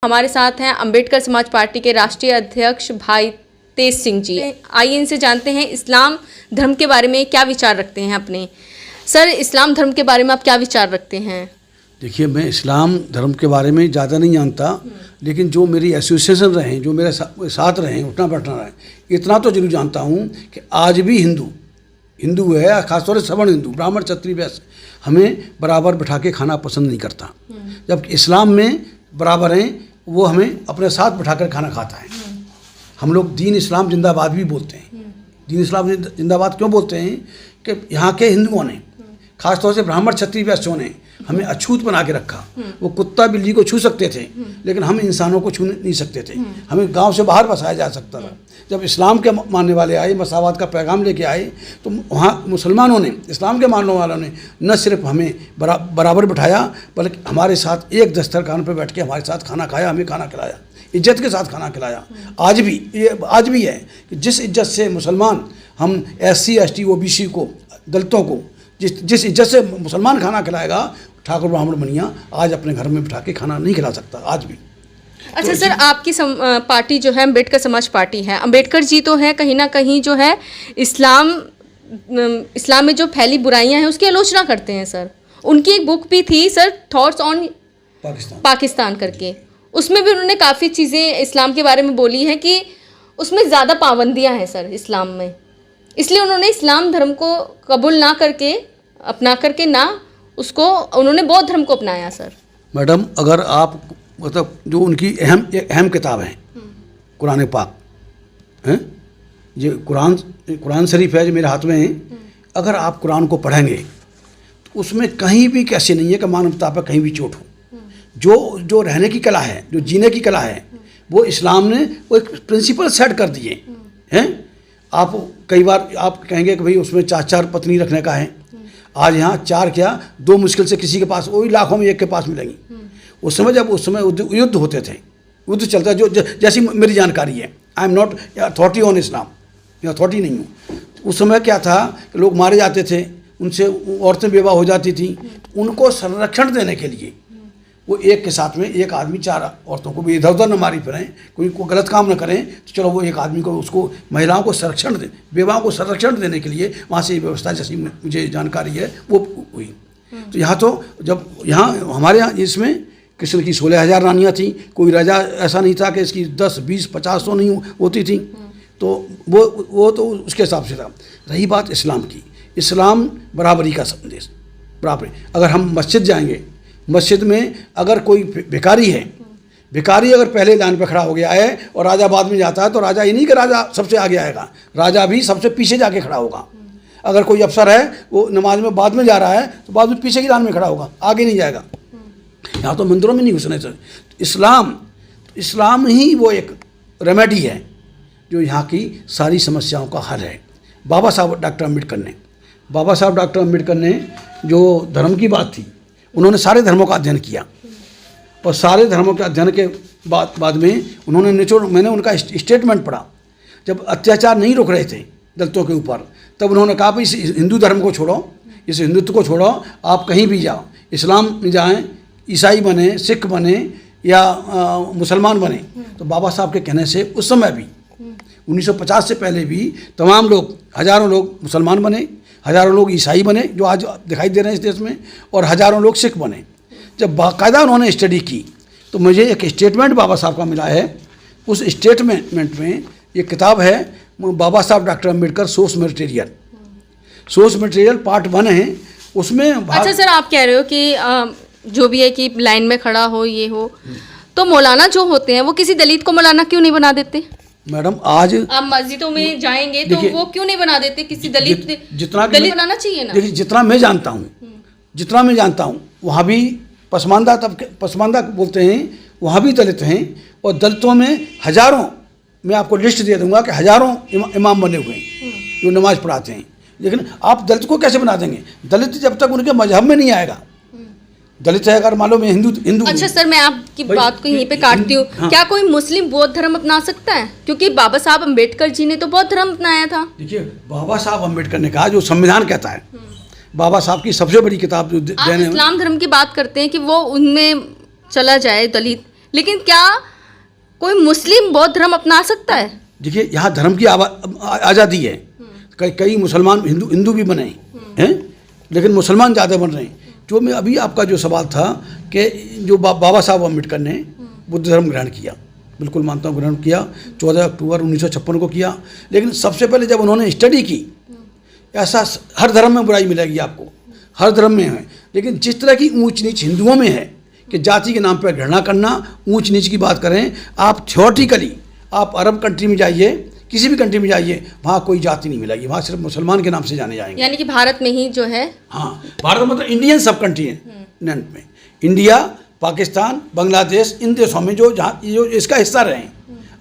हमारे साथ हैं अंबेडकर समाज पार्टी के राष्ट्रीय अध्यक्ष भाई तेज सिंह जी। आइए इनसे जानते हैं इस्लाम धर्म के बारे में क्या विचार रखते हैं अपने। सर, इस्लाम धर्म के बारे में आप क्या विचार रखते हैं? देखिए, मैं इस्लाम धर्म के बारे में ज़्यादा नहीं जानता, लेकिन जो मेरी एसोसिएशन रहे, जो मेरे साथ रहे, उठना बैठना रहे, इतना तो जरूर जानता हूँ कि आज भी हिंदू है, खासतौर से सवर्ण हिंदू, ब्राह्मण क्षत्रिय वैश्य हमें बराबर बिठा के खाना पसंद नहीं करता। जबकि इस्लाम में बराबर हैं, वो हमें अपने साथ बिठाकर खाना खाता है। हम लोग दीन इस्लाम जिंदाबाद भी बोलते हैं। दीन इस्लाम जिंदाबाद क्यों बोलते हैं कि यहाँ के हिंदुओं ने, खासतौर से ब्राह्मण क्षत्रिय वैश्यों ने हमें अछूत बना के रखा। वो कुत्ता बिल्ली को छू सकते थे, लेकिन हम इंसानों को छू नहीं सकते थे। हमें गांव से बाहर बसाया जा सकता था। जब इस्लाम के मानने वाले आए, मसावत का पैगाम लेके आए, तो वहाँ मुसलमानों ने, इस्लाम के मानने वालों ने न सिर्फ हमें बराबर बिठाया, बल्कि हमारे साथ एक दस्तरखान पर बैठ के हमारे साथ खाना खाया, हमें खाना खिलाया, इज्जत के साथ खाना खिलाया। आज भी है कि जिस इज्जत से मुसलमान, हम SC ST OBC को, दलितों को जिस इज्जत से मुसलमान खाना खिलाएगा, ठाकुर ब्राह्मण बनिया आज अपने घर में बिठा के खाना नहीं खिला सकता आज भी। अच्छा सर, आपकी पार्टी जो है अम्बेडकर समाज पार्टी है। अम्बेडकर जी तो है कहीं ना कहीं जो है इस्लाम में जो फैली बुराइयां हैं उसकी आलोचना करते हैं सर। उनकी एक बुक भी थी सर, थॉट्स ऑन पाकिस्तान करके, उसमें भी उन्होंने काफ़ी चीज़ें इस्लाम के बारे में बोली हैं कि उसमें ज़्यादा पाबंदियां हैं सर इस्लाम में। इसलिए उन्होंने इस्लाम धर्म को कबूल ना करके, अपना करके ना उसको, उन्होंने बौद्ध धर्म को अपनाया सर। मैडम, अगर आप मतलब जो उनकी अहम किताब है कुरान पाक हैं, ये कुरान शरीफ है जो मेरे हाथ में है। अगर आप कुरान को पढ़ेंगे तो उसमें कहीं भी कैसे नहीं है कि मानवता पर कहीं भी चोट हो। जो रहने की कला है, जो जीने की कला है, वो इस्लाम ने वो एक प्रिंसिपल सेट कर दिए हैं। आप कई बार आप कहेंगे कि भाई उसमें 4 पत्नी रखने का है। आज यहाँ 4 क्या 2 मुश्किल से किसी के पास, वही लाखों में एक के पास मिलेंगी। उस समय युद्ध होते थे, युद्ध चलता है, जो जैसी मेरी जानकारी है। I am not authority on Islam, मैं अथॉरिटी नहीं हूँ। उस समय क्या था कि लोग मारे जाते थे, उनसे औरतें बेवा हो जाती थी। उनको संरक्षण देने के लिए वो एक के साथ में एक आदमी 4 औरतों को भी इधर उधर न मारी फिरें, कोई को गलत काम न करें, तो चलो वो एक आदमी को, उसको महिलाओं को संरक्षण दे, बेवाओं को संरक्षण देने के लिए वहाँ से ये व्यवस्था, जैसी मुझे जानकारी है, वो हुई। तो यहाँ तो जब यहाँ हमारे यहाँ इसमें कृष्ण की 16,000 रानियाँ थीं। कोई राजा ऐसा नहीं था कि इसकी 10, 20, 50 तो नहीं होती थी। तो वो तो उसके हिसाब से था। रही बात इस्लाम की, इस्लाम बराबरी का संदेश, बराबरी। अगर हम मस्जिद जाएंगे, मस्जिद में अगर कोई भिखारी है, भिखारी अगर पहले लाइन पर खड़ा हो गया है और राजा बाद में जाता है, तो राजा ये नहीं कि राजा सबसे आगे आएगा, राजा भी सबसे पीछे जाके खड़ा होगा। अगर कोई अफसर है वो नमाज में बाद में जा रहा है, तो बाद में पीछे की लाइन में खड़ा होगा, आगे नहीं जाएगा। यहाँ तो मंदिरों में नहीं घुसने चाहिए। इस्लाम ही वो एक रेमेडी है जो यहाँ की सारी समस्याओं का हल है। बाबा साहब डॉक्टर अम्बेडकर ने जो धर्म की बात थी, उन्होंने सारे धर्मों का अध्ययन किया, और सारे धर्मों के अध्ययन के बाद में उन्होंने मैंने उनका स्टेटमेंट पढ़ा। जब अत्याचार नहीं रोक रहे थे दलितों के ऊपर, तब उन्होंने कहा भाई इस हिंदू धर्म को छोड़ो, इस हिंदुत्व को छोड़ो, आप कहीं भी जाओ, इस्लाम में जाएं, ईसाई बने, सिख बने या मुसलमान बने। तो बाबा साहब के कहने से उस समय भी 1950 से पहले भी तमाम लोग, हज़ारों लोग मुसलमान बने, हज़ारों लोग ईसाई बने जो आज दिखाई दे रहे हैं इस देश में, और हज़ारों लोग सिख बने। जब बाकायदा उन्होंने स्टडी की तो मुझे एक स्टेटमेंट बाबा साहब का मिला है। उस स्टेटमेंट में ये किताब है, बाबा साहब doctor Ambedkar source material part 1 है उसमें। अच्छा सर, आप कह रहे हो कि जो भी है कि लाइन में खड़ा हो, ये हो, तो मौलाना जो होते हैं वो किसी दलित को मौलाना क्यों नहीं बना देते? मैडम, आज आप मस्जिदों में जाएंगे तो वो क्यों नहीं बना देते किसी दलित दलित बनाना चाहिए ना। देखिए, जितना मैं जानता हूँ वहाँ भी पसमानदा बोलते हैं, वहाँ भी दलित हैं, और दलितों में हज़ारों, मैं आपको लिस्ट दे दूंगा कि हज़ारों इमाम बने हुए हैं जो नमाज पढ़ाते हैं। लेकिन आप दलित को कैसे बना देंगे? दलित जब तक उनके मजहब में नहीं आएगा, दलित है अगर मालूम है हिंदू। अच्छा सर, मैं आपकी बात को यहीं पे काटती हूँ। हाँ। क्या कोई मुस्लिम बौद्ध धर्म अपना सकता है? क्योंकि बाबा साहब अम्बेडकर जी ने तो बौद्ध धर्म अपनाया था। देखिए, बाबा साहब अम्बेडकर ने कहा, जो संविधान कहता है, बाबा साहब की सबसे बड़ी किताब जो इस्लाम धर्म की बात करते हैं कि वो उनमें चला जाए दलित, लेकिन क्या कोई मुस्लिम बौद्ध धर्म अपना सकता है? देखिए, यहाँ धर्म की आज़ादी है। कई मुसलमान हिंदू भी बने हैं, लेकिन मुसलमान ज़्यादा बन रहे हैं। जो मैं अभी आपका जो सवाल था कि जो बाबा साहब अम्बेडकर ने बुद्ध धर्म ग्रहण किया, बिल्कुल मानता हूँ ग्रहण किया, 14 अक्टूबर 1956 को किया। लेकिन सबसे पहले जब उन्होंने स्टडी की, ऐसा हर धर्म में बुराई मिलेगी आपको, हर धर्म में है, लेकिन जिस तरह की ऊंच नीच हिंदुओं में है कि जाति के नाम पर घृणा करना, ऊंच नीच की बात करें, आप थियोरेटिकली आप अरब कंट्री में जाइए, किसी भी कंट्री में जाइए, वहाँ कोई जाति नहीं मिलेगी, वहाँ सिर्फ मुसलमान के नाम से जाने जाएंगे। यानी कि भारत में ही जो है, हाँ, भारत मतलब इंडियन सब कंट्री है में, इंडिया, पाकिस्तान, बांग्लादेश, इन देशों में जो जहाँ जो इसका हिस्सा रहे,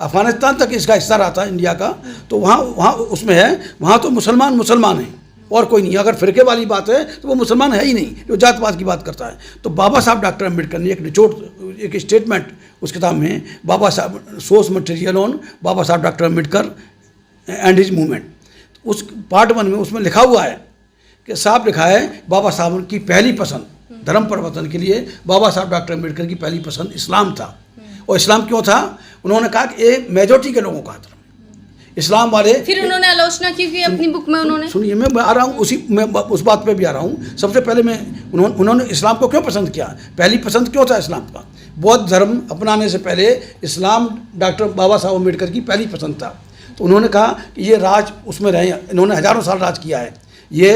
अफगानिस्तान तक इसका हिस्सा रहा था इंडिया का, तो वहाँ उसमें है, वहाँ तो मुसलमान हैं और कोई नहीं। अगर फिरके वाली बात है तो वो मुसलमान है ही नहीं, जो जातपात की बात करता है। तो बाबा साहब डॉक्टर अम्बेडकर ने एक निचोड़, एक स्टेटमेंट उस किताब में, बाबा साहब सोर्स मटेरियल ऑन बाबा साहब doctor Ambedkar and his movement, उस पार्ट 1 में उसमें लिखा हुआ है कि साहब लिखा है बाबा साहब की पहली पसंद धर्म परिवर्तन के लिए, बाबा साहब डॉक्टर अम्बेडकर की पहली पसंद इस्लाम था। और इस्लाम क्यों था? उन्होंने कहा कि ये मेजॉरिटी के लोगों का धर्म, इस्लाम वाले। फिर उन्होंने आलोचना की कि अपनी बुक में उन्होंने, सुनिए, मैं आ रहा हूँ मैं उस बात पे भी आ रहा हूँ। सबसे पहले उन्होंने इस्लाम को क्यों पसंद किया, पहली पसंद क्यों था इस्लाम का? बौद्ध धर्म अपनाने से पहले इस्लाम डॉक्टर बाबा साहब अम्बेडकर की पहली पसंद था। तो उन्होंने कहा कि ये राज उसमें रहे, इन्होंने हज़ारों साल राज किया है, ये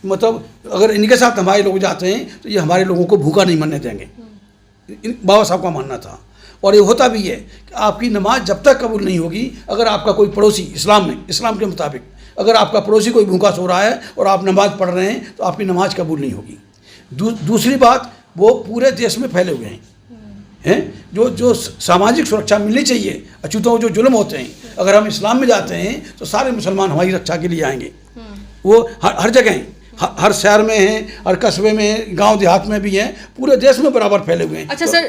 मतलब अगर इनके साथ हमारे लोग जाते हैं तो ये हमारे लोगों को भूखा नहीं मरने देंगे, बाबा साहब का मानना था। और ये होता भी है कि आपकी नमाज जब तक कबूल नहीं होगी, अगर आपका कोई पड़ोसी इस्लाम के मुताबिक अगर आपका पड़ोसी कोई भूखा सो रहा है और आप नमाज पढ़ रहे हैं तो आपकी नमाज कबूल नहीं होगी। दूसरी बात, वो पूरे देश में फैले हुए हैं जो सामाजिक सुरक्षा मिलनी चाहिए, अछूतों जो जुल्म होते हैं, अगर हम इस्लाम में जाते हैं तो सारे मुसलमान हमारी रक्षा के लिए आएंगे। वो हर जगह हैं, हर शहर में हैं, हर कस्बे में हैं, गांव देहात में भी हैं, पूरे देश में बराबर फैले हुए हैं। अच्छा सर,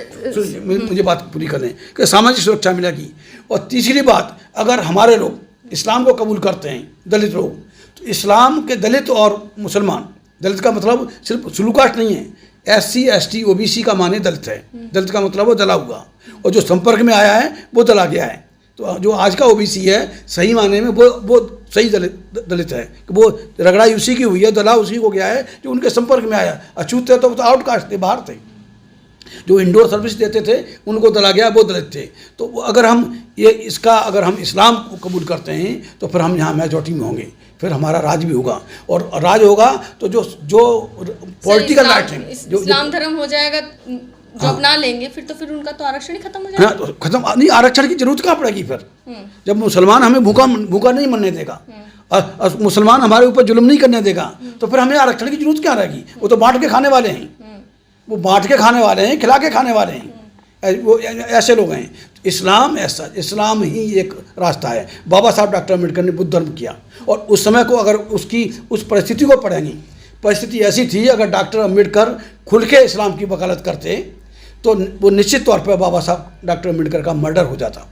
मुझे बात पूरी कर लें कि सामाजिक सुरक्षा मिलेगी। और तीसरी बात, अगर हमारे लोग इस्लाम को कबूल करते हैं, दलित लोग, तो इस्लाम के दलित और मुसलमान, दलित का मतलब सिर्फ सुलूकाट नहीं है, SC ST OBC का माने दलित है, दलित का मतलब वो दला हुआ, और जो संपर्क में आया है वो दला गया है। तो जो आज का OBC है सही माने में वो सही दलित है, कि वो रगड़ाई उसी की हुई है, दला उसी को गया है जो उनके संपर्क में आया। अछूत थे तो वो तो आउटकास्ट थे, बाहर थे, जो इंडोर सर्विस देते थे उनको दला गया, वो दलित थे। तो अगर हम इस्लाम को कबूल करते हैं तो फिर हम यहाँ मेजॉरिटी में होंगे, फिर हमारा राज भी होगा, और राज होगा तो जो पॉलिटिकल राइट हैं, जो इस्लाम धर्म हो जाएगा, जो अपना लेंगे फिर उनका तो आरक्षण ही खत्म हो जाएगा। तो खत्म नहीं, आरक्षण की जरूरत कहाँ पड़ेगी फिर, जब मुसलमान हमें भूखा नहीं मरने देगा, मुसलमान हमारे ऊपर जुल्म नहीं करने देगा, तो फिर हमें आरक्षण की जरूरत क्या रहेगी? वो तो बांट के खाने वाले हैं, वो बांट के खाने वाले हैं, खिला के खाने वाले हैं, वो ऐसे लोग हैं। इस्लाम ऐसा, इस्लाम ही एक रास्ता है। बाबा साहब डॉक्टर अम्बेडकर ने बुद्ध धर्म किया, और उस समय को अगर उस परिस्थिति को पढ़ेंगे, परिस्थिति ऐसी थी, अगर डॉक्टर अम्बेडकर खुल के इस्लाम की वकालत करते तो वो निश्चित तौर पर बाबा साहब डॉक्टर अम्बेडकर का मर्डर हो जाता।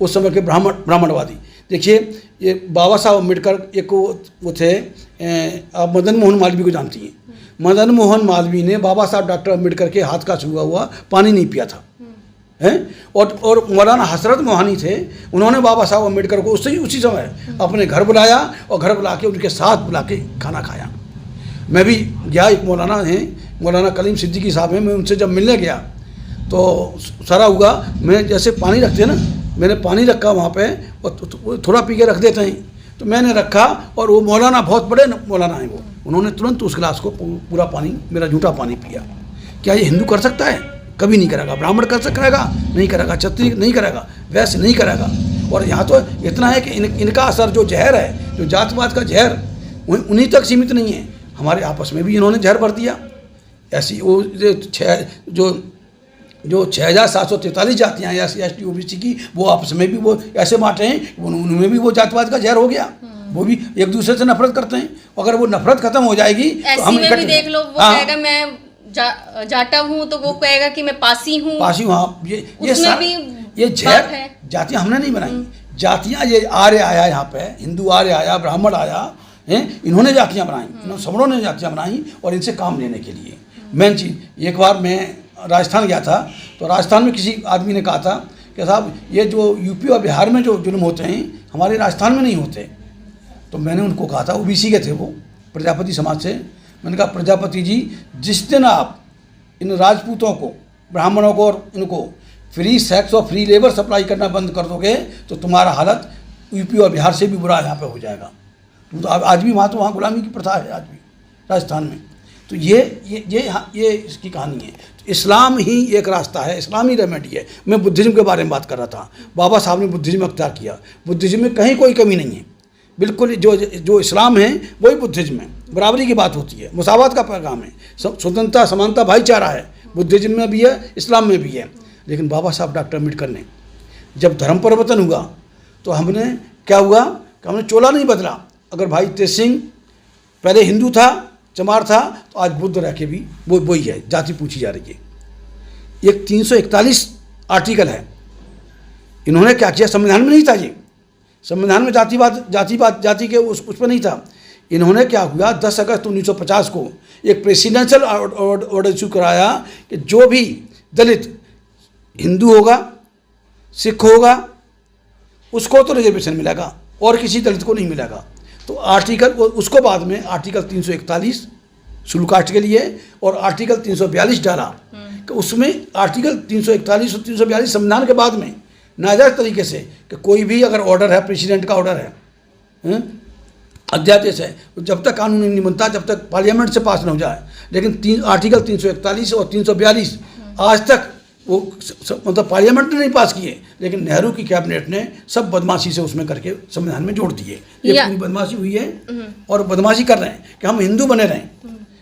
उस समय के ब्राह्मणवादी, देखिए ये बाबा साहब अम्बेडकर एक वो थे, आप मदन मोहन मालवीय को जानती हैं, मदन मोहन मालवीय ने बाबा साहब डॉक्टर अम्बेडकर के हाथ का छुआ हुआ पानी नहीं पिया था, हैं। और मौलाना हसरत मोहानी थे, उन्होंने बाबा साहब अम्बेडकर को उसी समय अपने घर बुलाया, और घर बुला के उनके साथ बुला के खाना खाया। मैं भी गया, एक मौलाना हैं, मौलाना कलीम सिद्दीकी साहब हैं, मैं उनसे जब मिलने गया तो सारा हुआ, मैं जैसे पानी रखते हैं ना, मैंने पानी रखा वहाँ पे, और थोड़ा पी के रख देते हैं, तो मैंने रखा, और वो मौलाना बहुत बड़े मौलाना हैं, वो उन्होंने तुरंत उस गिलास को पूरा पानी, मेरा झूठा पानी पिया। क्या ये हिंदू कर सकता है? कभी नहीं करेगा। ब्राह्मण कर करेगा? नहीं करेगा। क्षत्रिय नहीं करेगा, वैश्य नहीं करेगा। और यहाँ तो इतना है कि इनका असर जो जहर है, जो जातिवाद का जहर, उन्हीं तक सीमित नहीं है, हमारे आपस में भी इन्होंने जहर भर दिया। ऐसी वो जो 6743 जातियाँ हैं SC ST OBC की, वो आपस में भी वो ऐसे बांटे हैं, उनमें भी वो जातिवाद का जहर हो गया, वो भी एक दूसरे से नफरत करते हैं। अगर वो नफरत खत्म हो जाएगी तो हम भी देख लो, वो कहेगा मैं जाटा हूँ, तो वो कहेगा कि मैं पासी हूँ। हाँ, ये जहर जातियाँ हमने नहीं बनाई, जातियाँ ये आर्य आया, यहाँ पे हिंदू आर्य आया, ब्राह्मण आया है, इन्होंने जातियाँ बनाई, इन्होंने सवर्णों ने जातियाँ बनाई, और इनसे काम लेने के लिए। मेन चीज़, एक बार मैं राजस्थान गया था, तो राजस्थान में किसी आदमी ने कहा था कि साहब ये जो यूपी और बिहार में जो जुल्म होते हैं हमारे राजस्थान में नहीं होते। तो मैंने उनको कहा था, ओबीसी के थे वो, प्रजापति समाज से, मैंने कहा प्रजापति जी, जिस दिन आप इन राजपूतों को, ब्राह्मणों को और इनको फ्री सेक्स और फ्री लेबर सप्लाई करना बंद कर दोगे तो तुम्हारा हालत यूपी और बिहार से भी बुरा यहाँ पे हो जाएगा। तो आज भी वहाँ गुलामी की प्रथा है, आज भी राजस्थान में। तो ये इसकी कहानी है। तो इस्लाम ही एक रास्ता है, इस्लाम ही रेमेडी है। मैं बुद्धिज़्म के बारे में बात कर रहा था, बाबा साहब ने बुद्धिज़्म अख्तियार किया। बुद्धिज़्म में कहीं कोई कमी नहीं है, बिल्कुल जो इस्लाम है वही बुद्धिज़्म है। बराबरी की बात होती है, मुसावात का पैगाम है, स्वतंत्रता, समानता, भाईचारा है। बुद्धिज़्म में भी है, इस्लाम में भी है। लेकिन बाबा साहब डॉक्टर अम्बेडकर ने जब धर्म परिवर्तन हुआ तो हमने क्या हुआ कि हमने चोला नहीं बदला। अगर भाई तेज सिंह पहले हिंदू था, चमार था, तो आज बुद्ध रह के भी वही है, जाति पूछी जा रही है। एक 341 आर्टिकल है, इन्होंने क्या किया, संविधान में नहीं था ये, संविधान में जाति के उस पर नहीं था। इन्होंने क्या हुआ, 10 अगस्त 1950 को एक प्रेसिडेंशियल ऑर्डर इशू कराया कि जो भी दलित हिंदू होगा, सिख होगा, उसको तो रिजर्वेशन मिलेगा और किसी दलित को नहीं मिलेगा। तो आर्टिकल, उसको बाद में आर्टिकल 341 शुल्क कास्ट के लिए और आर्टिकल 342 डाला कि उसमें आर्टिकल 341 और 342 संविधान के बाद में नाजायज तरीके से कि कोई भी अगर ऑर्डर है, प्रेसिडेंट का ऑर्डर है, अध्यादेश है, जब तक कानून नहीं बनता, जब तक पार्लियामेंट से पास न हो जाए। लेकिन आर्टिकल 341 और 342 आज तक वो मतलब पार्लियामेंट ने नहीं पास किए, लेकिन नेहरू की कैबिनेट ने सब बदमाशी से उसमें करके संविधान में जोड़ दिए। ये पूरी बदमाशी हुई है और बदमाशी कर रहे हैं कि हम हिंदू बने रहें,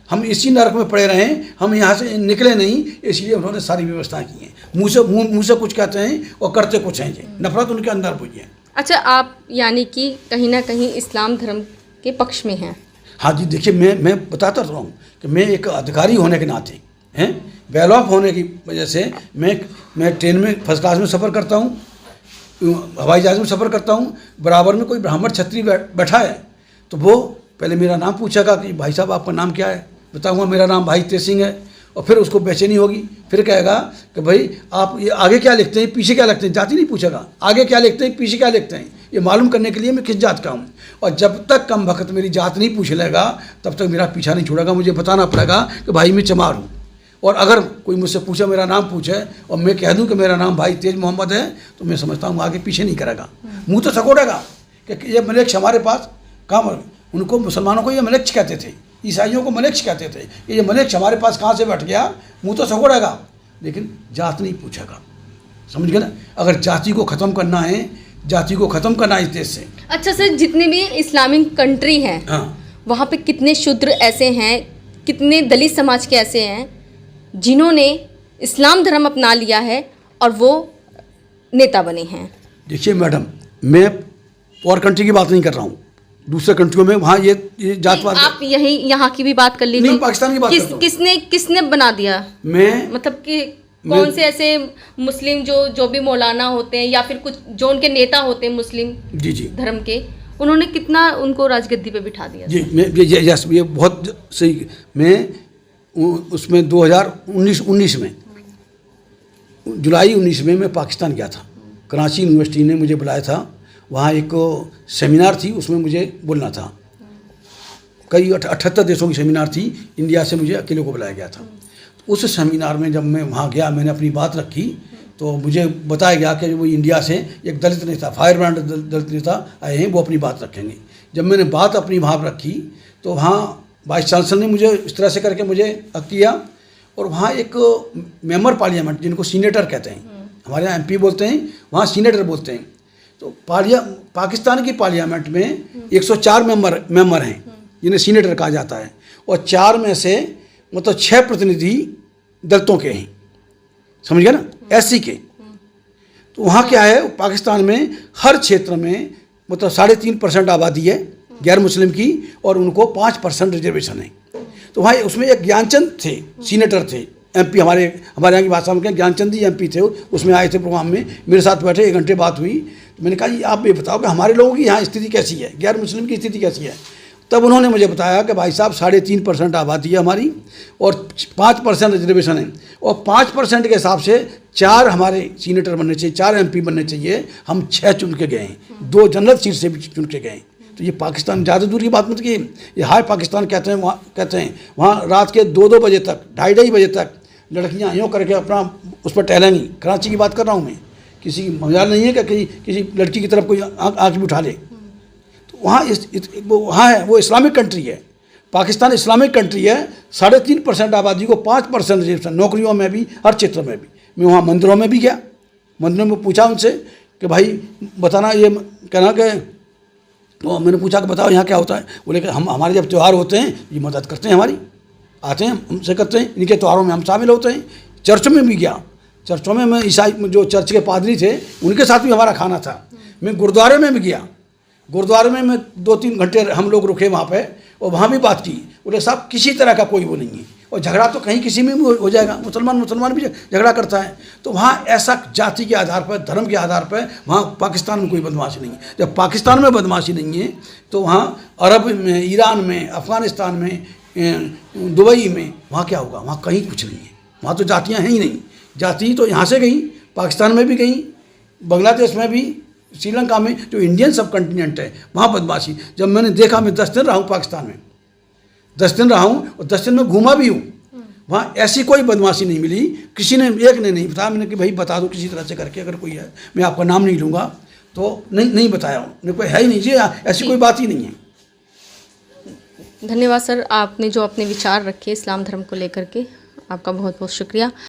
हम इसी नरक में पड़े रहें, हम यहाँ से निकले नहीं, इसलिए उन्होंने सारी व्यवस्था की है। मुँह से कुछ कहते हैं और करते कुछ हैं, नफरत उनके अंदर हुई है। अच्छा, आप यानी कि कहीं ना कहीं इस्लाम धर्म के पक्ष में हैं? हाँ जी, देखिए मैं बताता रहा हूँ कि मैं एक अधिकारी होने के नाते हैं, वेल ऑफ होने की वजह से मैं ट्रेन में फर्स्ट क्लास में सफ़र करता हूँ, हवाई जहाज़ में सफ़र करता हूँ, बराबर में कोई ब्राह्मण क्षत्रिय बैठा है तो वो पहले मेरा नाम पूछेगा कि भाई साहब आपका नाम क्या है, बताऊँगा मेरा नाम भाई तेज सिंह है, और फिर उसको बेचैनी होगी, फिर कहेगा कि भाई आप ये आगे क्या लिखते हैं, पीछे क्या लिखते हैं, जाति नहीं पूछेगा, आगे क्या लिखते हैं, पीछे क्या लिखते हैं, ये मालूम करने के लिए मैं किस जात का हूँ। और जब तक कम वक्त मेरी जात नहीं पूछ लेगा तब तक मेरा पीछा नहीं छोड़ेगा, मुझे बताना पड़ेगा कि भाई मैं चमार हूँ। और अगर कोई मुझसे पूछे, मेरा नाम पूछे और मैं कह दूं कि मेरा नाम भाई तेज मोहम्मद है, तो मैं समझता हूँ आगे पीछे नहीं करेगा, मुंह तो सकोड़ेगा कि ये मलेक्ष हमारे पास कहाँ। उनको मुसलमानों को ये मलेक्ष कहते थे, ईसाइयों को मलेक्ष कहते थे, ये मलेक्ष हमारे पास कहाँ से बैठ गया, मुँह तो सकोड़ेगा लेकिन जात नहीं पूछेगा। समझ गए ना, अगर जाति को ख़त्म करना है, जाति को ख़त्म करना है इस देश से। अच्छा सर, जितने भी इस्लामिक कंट्री हैं, हाँ, वहाँ पे कितने शूद्र ऐसे हैं, कितने दलित समाज के ऐसे हैं जिन्होंने इस्लाम धर्म अपना लिया है और वो नेता बने हैं? देखिए मैडम, मैं और कंट्री की बात नहीं कर रहा हूँ, दूसरे कंट्रियों में वहाँ ये जातवाद। आप यही यहाँ की भी बात कर लीजिए। नहीं, पाकिस्तान की बात करता हूँ। किसने बना दिया? मैं मतलब कि कौन से ऐसे मुस्लिम जो भी मौलाना होते हैं या फिर कुछ जो उनके नेता होते हैं मुस्लिम जी धर्म के, उन्होंने कितना उनको राजगद्दी पे बिठा दिया? जी, ये बहुत सही। मैं उसमें 2019 में, जुलाई 19 में मैं पाकिस्तान गया था, कराची यूनिवर्सिटी ने मुझे बुलाया था, वहाँ एक सेमिनार थी, उसमें मुझे बोलना था। कई 78 देशों की सेमिनार थी, इंडिया से मुझे अकेले को बुलाया गया था। उस सेमिनार में जब मैं वहाँ गया, मैंने अपनी बात रखी तो मुझे बताया गया कि वो इंडिया से एक दलित नेता, फायर ब्रांड दलित नेता आए हैं, वो अपनी बात रखेंगे। जब मैंने बात अपनी वहाँ रखी तो वहाँ वाइस चांसलर ने मुझे इस तरह से करके मुझे किया, और वहाँ एक मेंबर पार्लियामेंट, जिनको सीनेटर कहते हैं, हमारे यहाँ MP बोलते हैं, वहाँ सीनेटर बोलते हैं। तो पाकिस्तान की पार्लियामेंट में 104 मेंबर हैं जिन्हें सीनेटर कहा जाता है, और 4 में से मतलब 6 प्रतिनिधि दलितों के हैं, समझ गए ना, SC के। तो वहाँ क्या है, पाकिस्तान में हर क्षेत्र में मतलब 3.5% आबादी है गैर मुस्लिम की, और उनको 5% रिजर्वेशन है। तो भाई उसमें एक ज्ञानचंद थे, सीनेटर थे, MP हमारे यहाँ की भाषा में ज्ञानचंद जी MP थे, उसमें आए थे प्रोग्राम में, मेरे साथ बैठे, 1 घंटे बात हुई। तो मैंने कहा जी आप ये बताओ कि हमारे लोगों की यहाँ स्थिति कैसी है, गैर मुस्लिम की स्थिति कैसी है। तब उन्होंने मुझे बताया कि भाई साहब 3.5% आबादी है हमारी और 5% रिजर्वेशन है, और 5% के हिसाब से 4 हमारे सीनेटर बनने चाहिए, 4 MP बनने चाहिए। हम 6 चुन के गए हैं, 2 जनरल सीट से भी चुन के गए हैं। तो ये पाकिस्तान, ज़्यादा दूर की बात मत कीजिए, ये हाई पाकिस्तान कहते हैं। वहाँ रात के 2-2 बजे तक, 2:30 बजे तक लड़कियाँ यूँ करके अपना उस पर टहलेंगी। कराची की बात कर रहा हूँ मैं, किसी की मजाल नहीं है कि किसी लड़की की तरफ कोई आँख भी उठा ले। तो वहाँ वहाँ है, वो इस्लामिक कंट्री है, पाकिस्तान इस्लामिक कंट्री है। 3.5% आबादी को 5% रिजर्वेशन, नौकरियों में भी, हर क्षेत्र में भी। मैं वहाँ मंदिरों में भी गया, मंदिरों में पूछा उनसे कि भाई बताना, ये कहना कि तो मैंने पूछा कि बताओ यहाँ क्या होता है। बोले कि हमारे जब त्यौहार होते हैं ये मदद करते हैं, हमारी आते हैं, हमसे करते हैं, इनके त्यौहारों में हम शामिल होते हैं। चर्चों में भी गया, चर्चों में मैं ईसाई जो चर्च के पादरी थे उनके साथ भी हमारा खाना था। मैं गुरुद्वारे में भी गया, गुरुद्वारे में मैं 2-3 घंटे हम लोग रुके वहाँ पे, और वहाँ भी बात की। बोले साहब किसी तरह का कोई वो नहीं है, और झगड़ा तो कहीं किसी में भी हो जाएगा, मुसलमान भी झगड़ा करता है। तो वहाँ ऐसा जाति के आधार पर, धर्म के आधार पर वहाँ पाकिस्तान में कोई बदमाशी नहीं है। जब पाकिस्तान में बदमाशी नहीं है तो वहाँ अरब में, ईरान में, अफ़गानिस्तान में, दुबई में वहाँ क्या होगा? वहाँ कहीं कुछ नहीं है, वहाँ तो जातियाँ हैं ही नहीं। जाति तो यहाँ से गई, पाकिस्तान में भी गई, बांग्लादेश में भी, श्रीलंका में, जो इंडियन सब कॉन्टिनेंट है वहाँ बदमाशी। जब मैंने देखा, मैं 10 दिन रहा हूँ पाकिस्तान में, 10 दिन रहा हूँ और 10 दिन में घूमा भी हूँ, वहाँ ऐसी कोई बदमाशी नहीं मिली। किसी ने, एक ने नहीं बताया। मैंने कि भाई बता दो किसी तरह से करके, अगर कोई है, मैं आपका नाम नहीं लूँगा। तो नहीं बताया उन्होंने, कोई है ही नहीं जी, ऐसी कोई बात ही नहीं है। धन्यवाद सर, आपने जो अपने विचार रखे इस्लाम धर्म को लेकर के, आपका बहुत बहुत शुक्रिया।